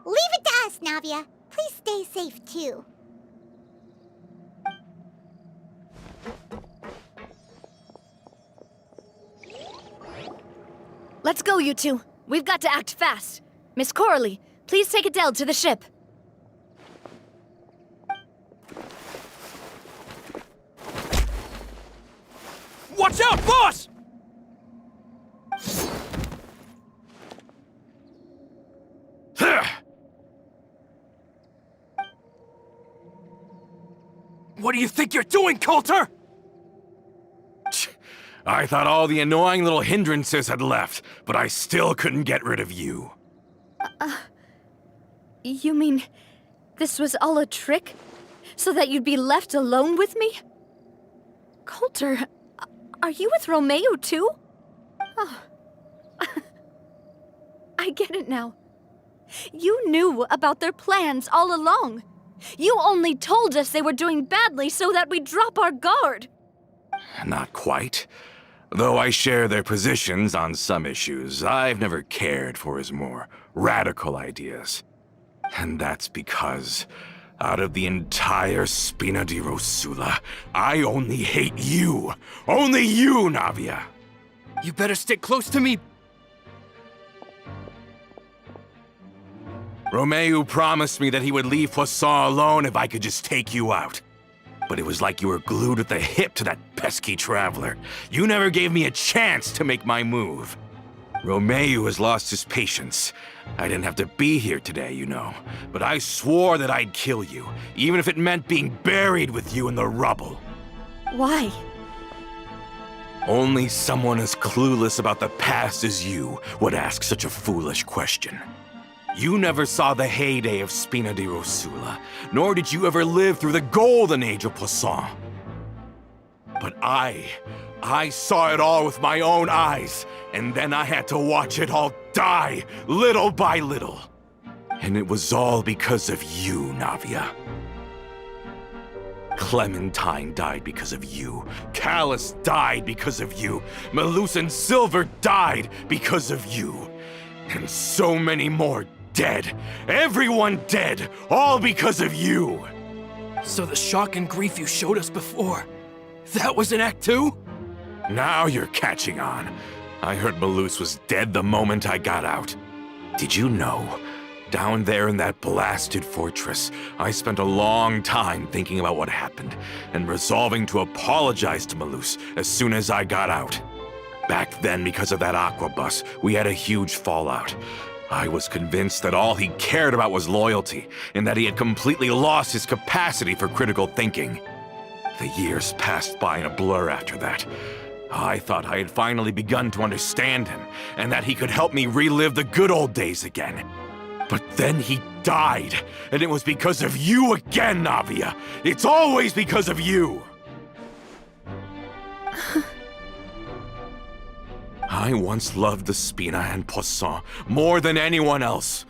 Leave it to us, Navia. Please stay safe, too. Let's go, you two. We've got to act fast. Miss Coralie, please take Adele to the ship. Watch out, boss! What do you think you're doing, Coulter? I thought all the annoying little hindrances had left, but I still couldn't get rid of you. You mean this was all a trick? So that you'd be left alone with me? Coulter, are you with Romeo too? Oh. I get it now. You knew about their plans all along. You only told us they were doing badly so that we'd drop our guard. Not quite. Though I share their positions on some issues, I've never cared for his more radical ideas. And that's because, out of the entire Spina di Rosula, I only hate you. Only you, Navia. You better stick close to me. Romeo promised me that he would leave Poisson alone if I could just take you out. But it was like you were glued at the hip to that pesky traveler. You never gave me a chance to make my move. Romeo has lost his patience. I didn't have to be here today, you know. But I swore that I'd kill you, even if it meant being buried with you in the rubble. Why? Only someone as clueless about the past as you would ask such a foolish question. You never saw the heyday of Spina di Rosula, nor did you ever live through the golden age of Poisson. But I saw it all with my own eyes, and then I had to watch it all die, little by little. And it was all because of you, Navia. Clementine died because of you. Callas died because of you. Melus and Silver died because of you. And so many more dead. Everyone dead, all because of you. So the shock and grief you showed us before, that was in Act 2? Now you're catching on. I heard Melus was dead the moment I got out. Did you know? Down there in that blasted fortress, I spent a long time thinking about what happened and resolving to apologize to Melus as soon as I got out. Back then, because of that aquabus, we had a huge fallout. I was convinced that all he cared about was loyalty, and that he had completely lost his capacity for critical thinking. The years passed by in a blur after that. I thought I had finally begun to understand him, and that he could help me relive the good old days again. But then he died, and it was because of you again, Navia! It's always because of you! I once loved the Spina and Poisson more than anyone else.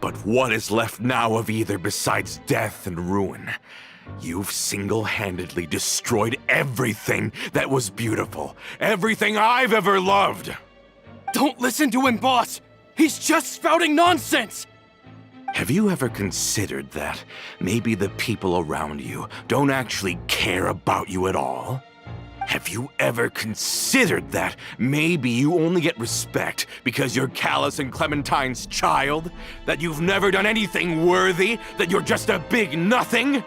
But what is left now of either besides death and ruin? You've single-handedly destroyed everything that was beautiful. Everything I've ever loved. Don't listen to him, boss! He's just spouting nonsense! Have you ever considered that maybe the people around you don't actually care about you at all? Have you ever considered that maybe you only get respect because you're Callas and Clementine's child? That you've never done anything worthy? That you're just a big nothing?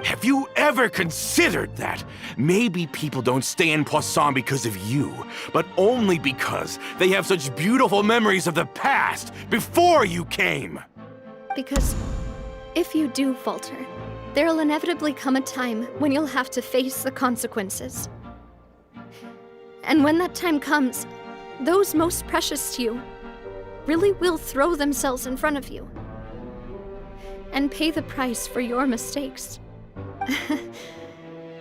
Have you ever considered that maybe people don't stay in Poisson because of you, but only because they have such beautiful memories of the past before you came? Because if you do falter, there'll inevitably come a time when you'll have to face the consequences. And when that time comes, those most precious to you really will throw themselves in front of you and pay the price for your mistakes.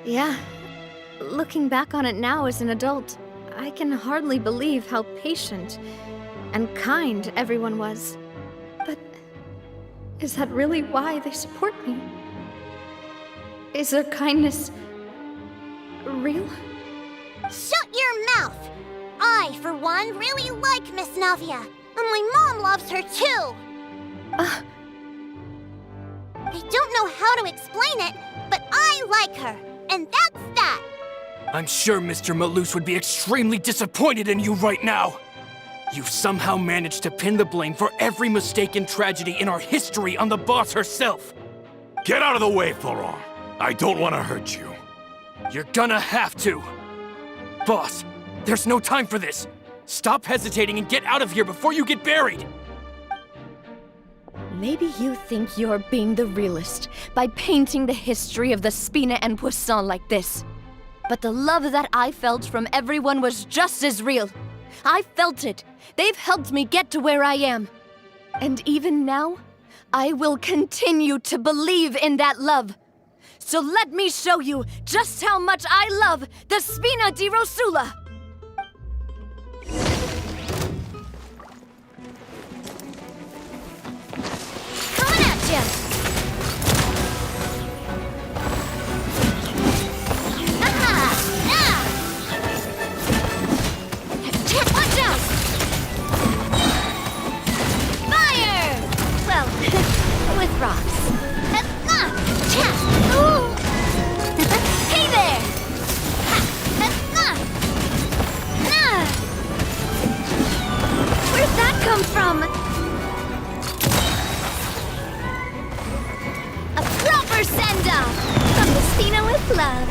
Yeah, looking back on it now as an adult, I can hardly believe how patient and kind everyone was. But is that really why they support me? Is their kindness real? Shut your mouth! I, for one, really like Miss Navia. And my mom loves her too! don't know how to explain it, but I like her, and that's that. I'm sure Mr. Malus would be extremely disappointed in you right now. You've somehow managed to pin the blame for every mistake and tragedy in our history on the boss herself. Get out of the way, Florent. I don't want to hurt you. You're gonna have to. Boss, there's no time for this. Stop hesitating and get out of here before you get buried. Maybe you think you're being the realist by painting the history of the Spina and Poisson like this. But the love that I felt from everyone was just as real. I felt it. They've helped me get to where I am. And even now, I will continue to believe in that love. So let me show you just how much I love the Spina di Rosula. Coming at ya! Watch out! Fire! Well, with rocks. Hey there! Where'd that come from? A proper send-off from the Spina with love.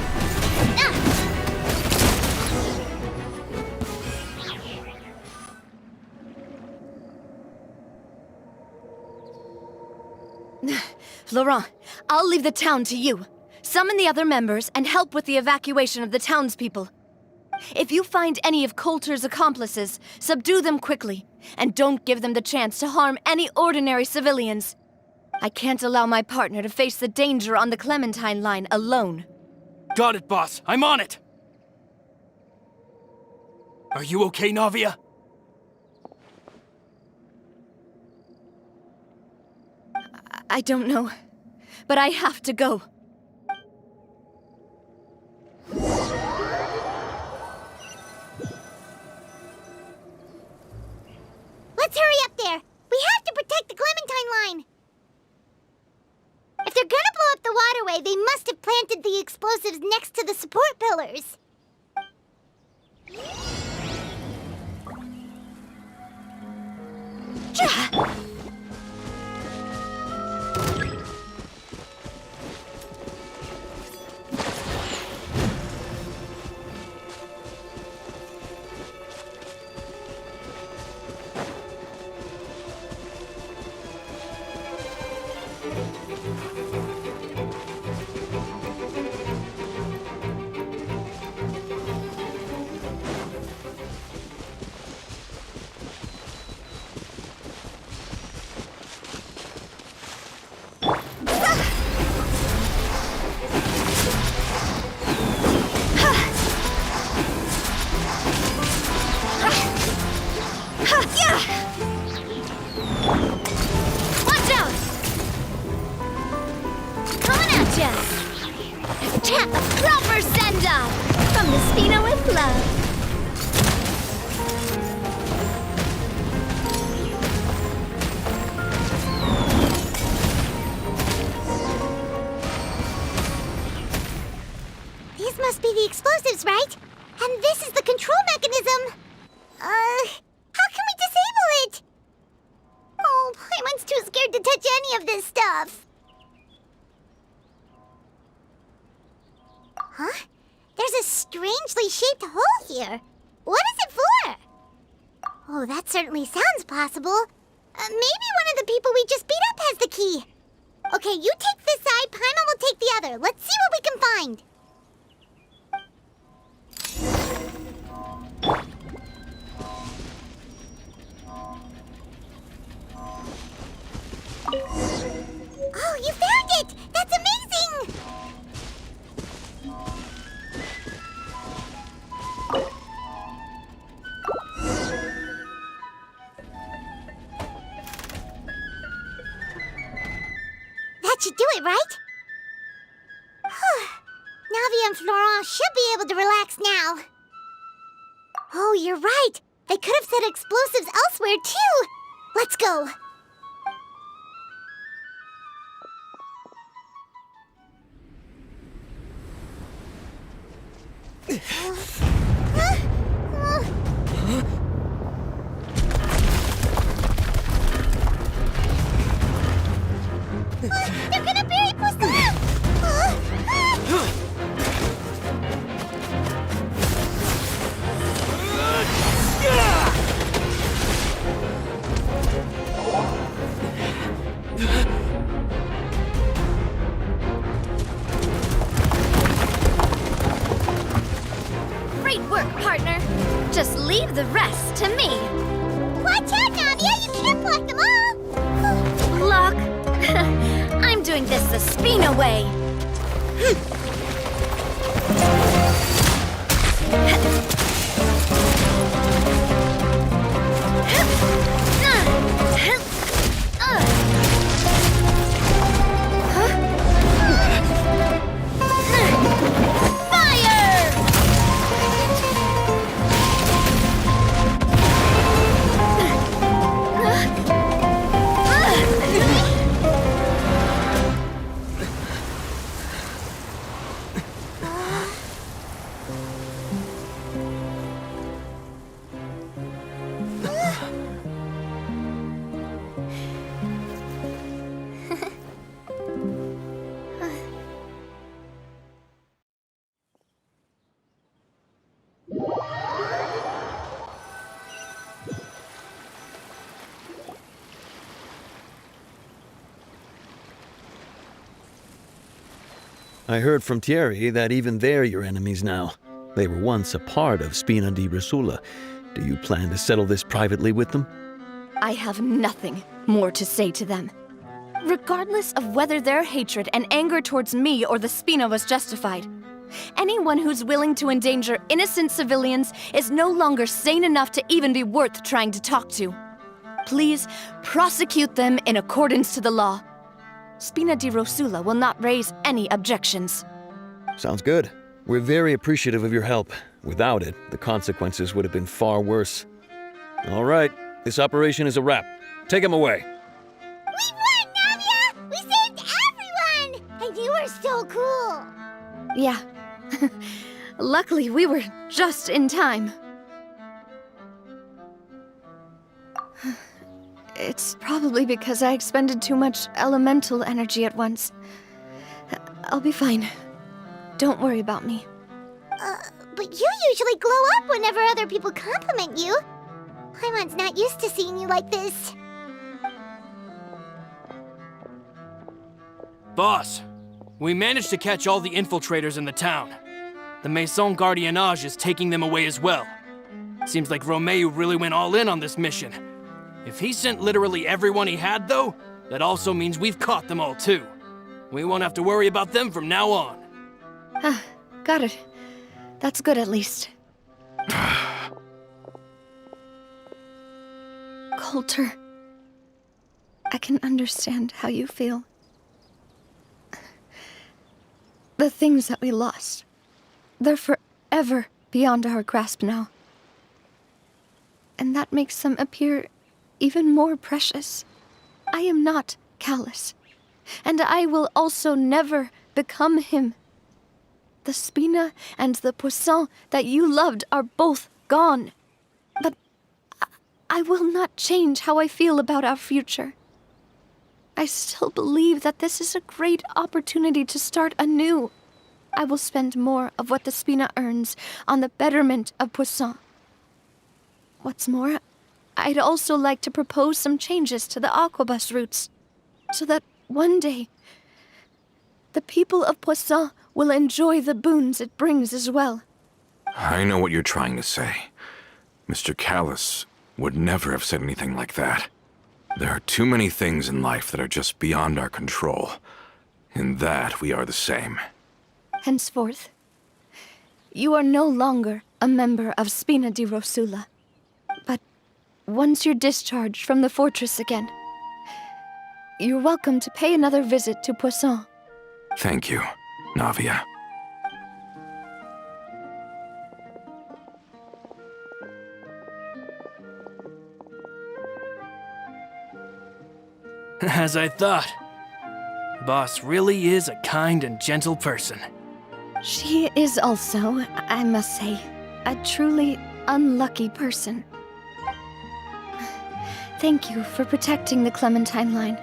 Laurent, I'll leave the town to you. Summon the other members and help with the evacuation of the townspeople. If you find any of Coulter's accomplices, subdue them quickly, and don't give them the chance to harm any ordinary civilians. I can't allow my partner to face the danger on the Clementine line alone. Got it, boss. I'm on it. Are you okay, Navia? I don't know, but I have to go. Let's hurry up there! We have to protect the Clementine line! If they're gonna blow up the waterway, they must have planted the explosives next to the support pillars. A proper send-off from the Spina with love. These must be the explosives, right? And this is the control mechanism. How can we disable it? Oh, Paimon's too scared to touch any of this stuff. Huh? There's a strangely shaped hole here. What is it for? Oh, that certainly sounds possible. Maybe one of the people we just beat up has the key. Okay, you take this side, Paimon will take the other. Let's see what we can find. Oh, you found it! That's amazing! That should do it, right? Navia and Florent should be able to relax now. Oh, you're right. They could have set explosives elsewhere, too. Let's go. They're gonna bury Poisson! Great work, partner. Just leave the rest to me. Watch out, Navia! You can't block them all! Block? I'm doing this the Spina way. I heard from Thierry that even they're your enemies now. They were once a part of Spina di Rosula. Do you plan to settle this privately with them? I have nothing more to say to them. Regardless of whether their hatred and anger towards me or the Spina was justified, anyone who's willing to endanger innocent civilians is no longer sane enough to even be worth trying to talk to. Please prosecute them in accordance to the law. Spina di Rosula will not raise any objections. Sounds good. We're very appreciative of your help. Without it, the consequences would have been far worse. All right, this operation is a wrap. Take him away. We won, Navia! We saved everyone! And you were so cool! Yeah. Luckily, we were just in time. It's probably because I expended too much elemental energy at once. I'll be fine. Don't worry about me. But you usually glow up whenever other people compliment you. Paimon's not used to seeing you like this. Boss, we managed to catch all the infiltrators in the town. The Maison Gardiennage is taking them away as well. Seems like Romeo really went all in on this mission. If he sent literally everyone he had, though, that also means we've caught them all, too. We won't have to worry about them from now on. Got it. That's good, at least. Coulter, I can understand how you feel. The things that we lost, they're forever beyond our grasp now. And that makes them appear even more precious. I am not Callas, and I will also never become him. The Spina and the Poisson that you loved are both gone. But I will not change how I feel about our future. I still believe that this is a great opportunity to start anew. I will spend more of what the Spina earns on the betterment of Poisson. What's more, I'd also like to propose some changes to the aquabus routes, so that one day, the people of Poisson will enjoy the boons it brings as well. I know what you're trying to say. Mr. Callas would never have said anything like that. There are too many things in life that are just beyond our control. In that, we are the same. Henceforth, you are no longer a member of Spina di Rosula. But once you're discharged from the fortress again, you're welcome to pay another visit to Poisson. Thank you, Navia. As I thought. Boss really is a kind and gentle person. She is also, I must say, a truly unlucky person. Thank you for protecting the Clementine line.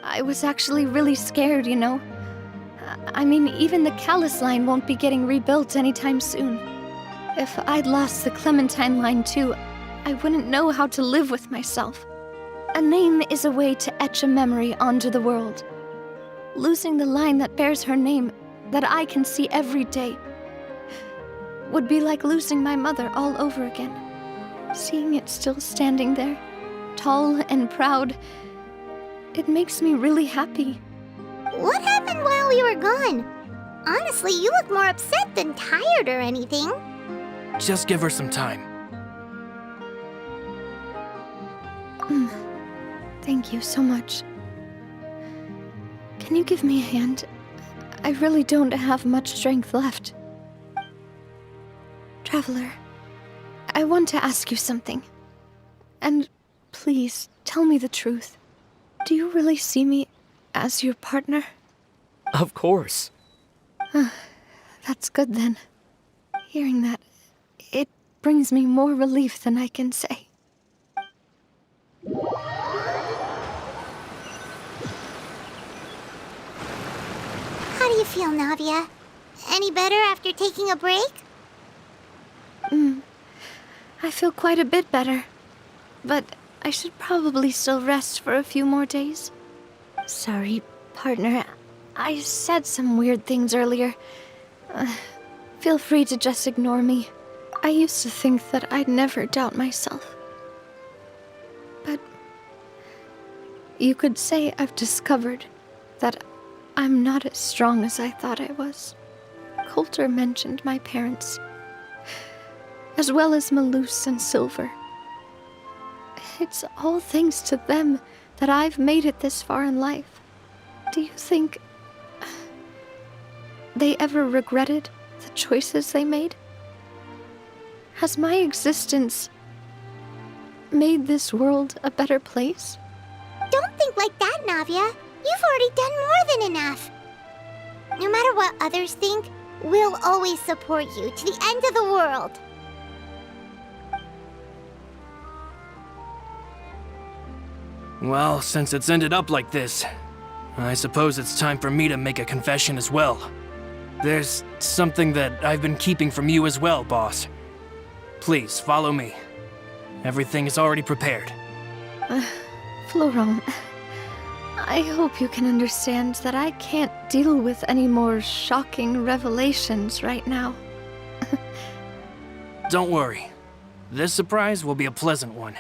I was actually really scared, you know. I mean, even the Callas line won't be getting rebuilt anytime soon. If I'd lost the Clementine line too, I wouldn't know how to live with myself. A name is a way to etch a memory onto the world. Losing the line that bears her name, that I can see every day, would be like losing my mother all over again. Seeing it still standing there, tall and proud, it makes me really happy. What happened while we were gone? Honestly, you look more upset than tired or anything. Just give her some time. Thank you so much. Can you give me a hand? I really don't have much strength left. Traveler, I want to ask you something. And please, tell me the truth. Do you really see me as your partner? Of course. That's good then. Hearing that, it brings me more relief than I can say. How do you feel, Navia? Any better after taking a break? I feel quite a bit better. But I should probably still rest for a few more days. Sorry, partner. I said some weird things earlier. Feel free to just ignore me. I used to think that I'd never doubt myself. But you could say I've discovered that I'm not as strong as I thought I was. Coulter mentioned my parents, as well as Malus and Silver. It's all thanks to them that I've made it this far in life. Do you think they ever regretted the choices they made? Has my existence made this world a better place? Don't think like that, Navia. You've already done more than enough. No matter what others think, we'll always support you to the end of the world. Well, since it's ended up like this, I suppose it's time for me to make a confession as well. There's something that I've been keeping from you as well, boss. Please, follow me. Everything is already prepared. Florent, I hope you can understand that I can't deal with any more shocking revelations right now. Don't worry. This surprise will be a pleasant one.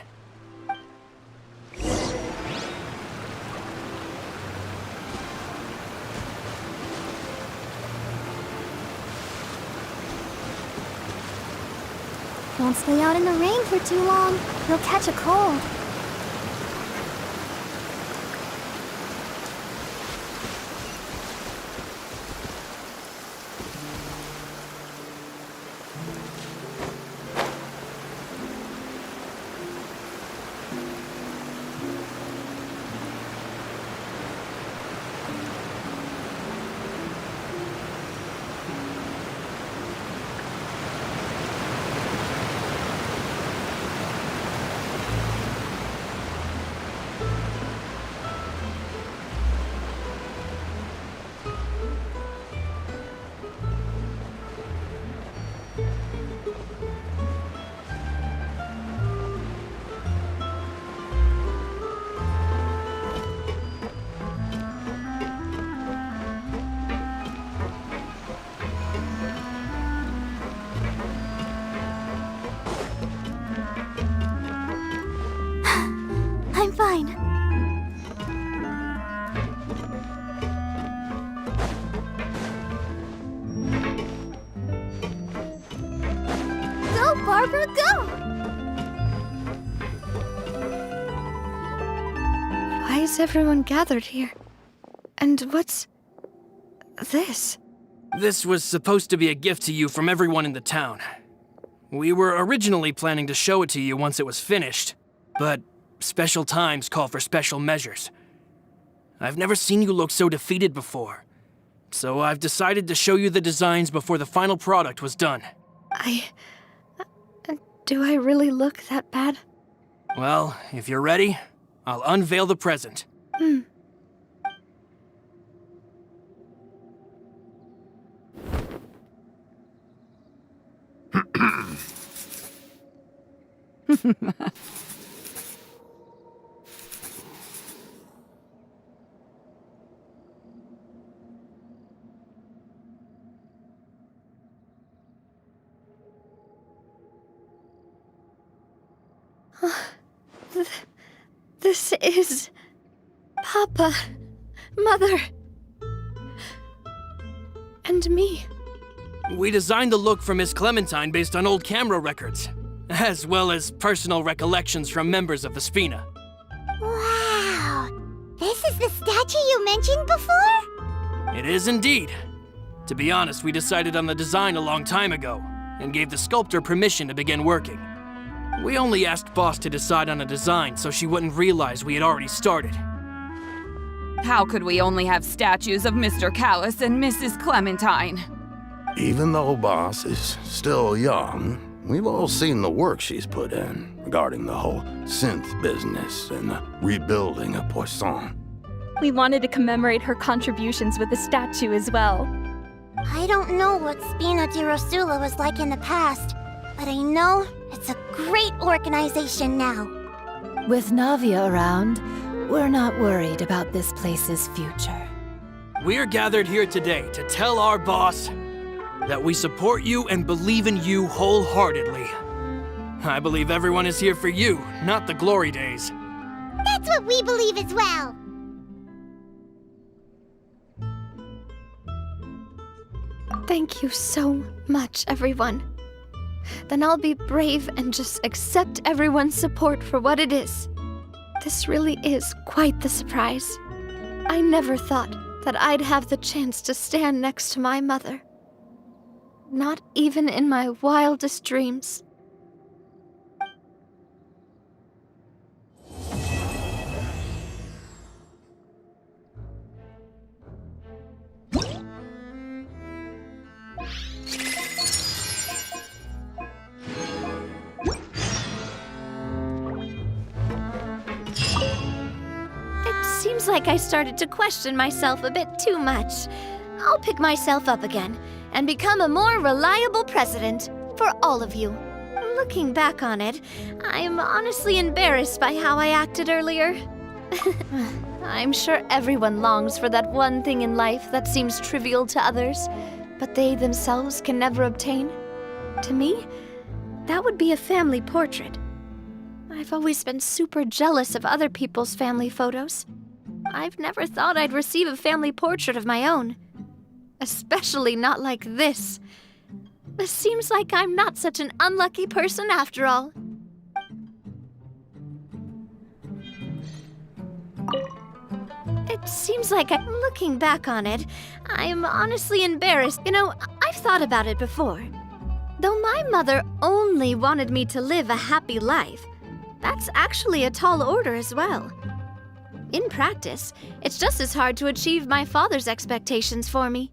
Don't stay out in the rain for too long. You'll catch a cold. I'm fine. Go, Barbara, go! Why is everyone gathered here? And what's this? This was supposed to be a gift to you from everyone in the town. We were originally planning to show it to you once it was finished, but special times call for special measures. I've never seen you look so defeated before. So I've decided to show you the designs before the final product was done. Do I really look that bad? Well, if you're ready, I'll unveil the present. This is... Papa, Mother, and me. We designed the look for Miss Clementine based on old camera records, as well as personal recollections from members of the Spina. Wow! This is the statue you mentioned before? It is indeed. To be honest, we decided on the design a long time ago, and gave the sculptor permission to begin working. We only asked Boss to decide on a design so she wouldn't realize we had already started. How could we only have statues of Mr. Callas and Mrs. Clementine? Even though Boss is still young, we've all seen the work she's put in regarding the whole synth business and the rebuilding of Poisson. We wanted to commemorate her contributions with a statue as well. I don't know what Spina di Rosula was like in the past, but I know it's a great organization now. With Navia around, we're not worried about this place's future. We're gathered here today to tell our boss that we support you and believe in you wholeheartedly. I believe everyone is here for you, not the glory days. That's what we believe as well. Thank you so much, everyone. Then I'll be brave and just accept everyone's support for what it is. This really is quite the surprise. I never thought that I'd have the chance to stand next to my mother. Not even in my wildest dreams. Seems like I started to question myself a bit too much. I'll pick myself up again and become a more reliable president for all of you. Looking back on it, I'm honestly embarrassed by how I acted earlier. I'm sure everyone longs for that one thing in life that seems trivial to others, but they themselves can never obtain. To me, that would be a family portrait. I've always been super jealous of other people's family photos. I've never thought I'd receive a family portrait of my own. Especially not like this. It seems like I'm not such an unlucky person after all. It seems like looking back on it, I'm honestly embarrassed. You know, I've thought about it before. Though my mother only wanted me to live a happy life, that's actually a tall order as well. In practice, it's just as hard to achieve my father's expectations for me.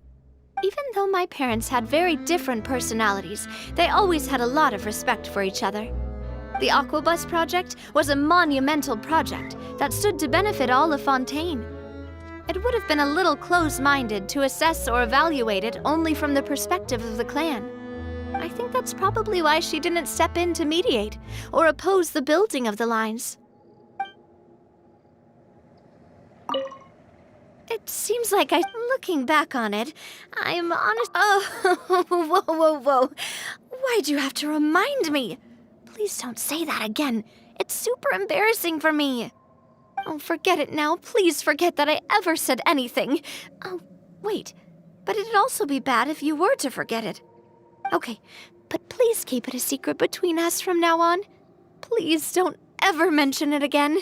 Even though my parents had very different personalities, they always had a lot of respect for each other. The aquabus project was a monumental project that stood to benefit all of Fontaine. It would have been a little close-minded to assess or evaluate it only from the perspective of the clan. I think that's probably why she didn't step in to mediate or oppose the building of the lines. It seems like looking back on it, I'm honest. Oh, whoa. Why'd you have to remind me? Please don't say that again. It's super embarrassing for me. Oh, forget it now. Please forget that I ever said anything. Oh, wait. But it'd also be bad if you were to forget it. Okay, but please keep it a secret between us from now on. Please don't ever mention it again.